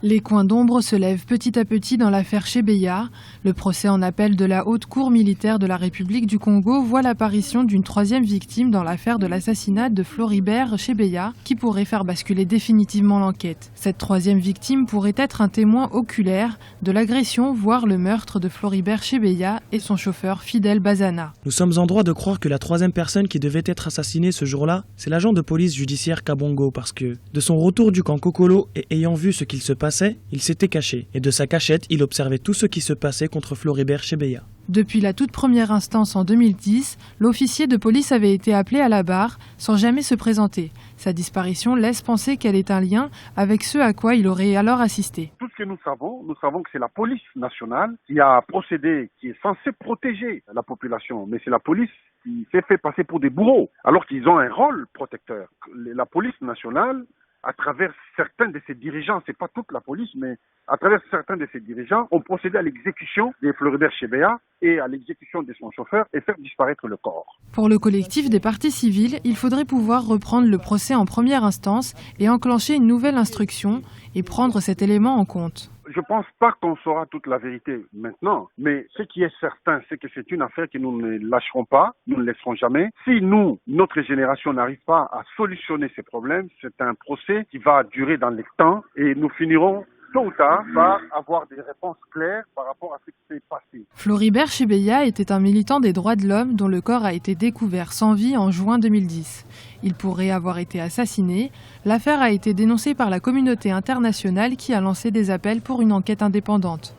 Les coins d'ombre se lèvent petit à petit dans l'affaire Chebeya. Le procès en appel de la Haute Cour militaire de la République du Congo voit l'apparition d'une troisième victime dans l'affaire de l'assassinat de Floribert Chebeya qui pourrait faire basculer définitivement l'enquête. Cette troisième victime pourrait être un témoin oculaire de l'agression, voire le meurtre de Floribert Chebeya et son chauffeur Fidel Bazana. Nous sommes en droit de croire que la troisième personne qui devait être assassinée ce jour-là, c'est l'agent de police judiciaire Kabongo parce que, de son retour du camp Kokolo et ayant vu ce qu'il se passait, il s'était caché, et de sa cachette, il observait tout ce qui se passait contre Floribert Chebeya. Depuis la toute première instance en 2010, l'officier de police avait été appelé à la barre sans jamais se présenter. Sa disparition laisse penser qu'elle est un lien avec ce à quoi il aurait alors assisté. Tout ce que nous savons que c'est la police nationale qui a procédé, qui est censée protéger la population, mais c'est la police qui s'est fait passer pour des bourreaux, alors qu'ils ont un rôle protecteur. La police nationale, à travers certains de ses dirigeants, c'est pas toute la police, mais à travers certains de ses dirigeants, ont procédé à l'exécution de Floribert Chebeya et à l'exécution de son chauffeur et faire disparaître le corps. Pour le collectif des parties civiles, il faudrait pouvoir reprendre le procès en première instance et enclencher une nouvelle instruction et prendre cet élément en compte. Je ne pense pas qu'on saura toute la vérité maintenant, mais ce qui est certain, c'est que c'est une affaire que nous ne lâcherons pas, nous ne laisserons jamais. Si nous, notre génération, n'arrive pas à solutionner ces problèmes, c'est un procès qui va durer dans le temps et nous finirons tôt ou tard par avoir des réponses claires par rapport à ce qui s'est passé. Floribert Chebeya était un militant des droits de l'homme dont le corps a été découvert sans vie en juin 2010. Il pourrait avoir été assassiné. L'affaire a été dénoncée par la communauté internationale qui a lancé des appels pour une enquête indépendante.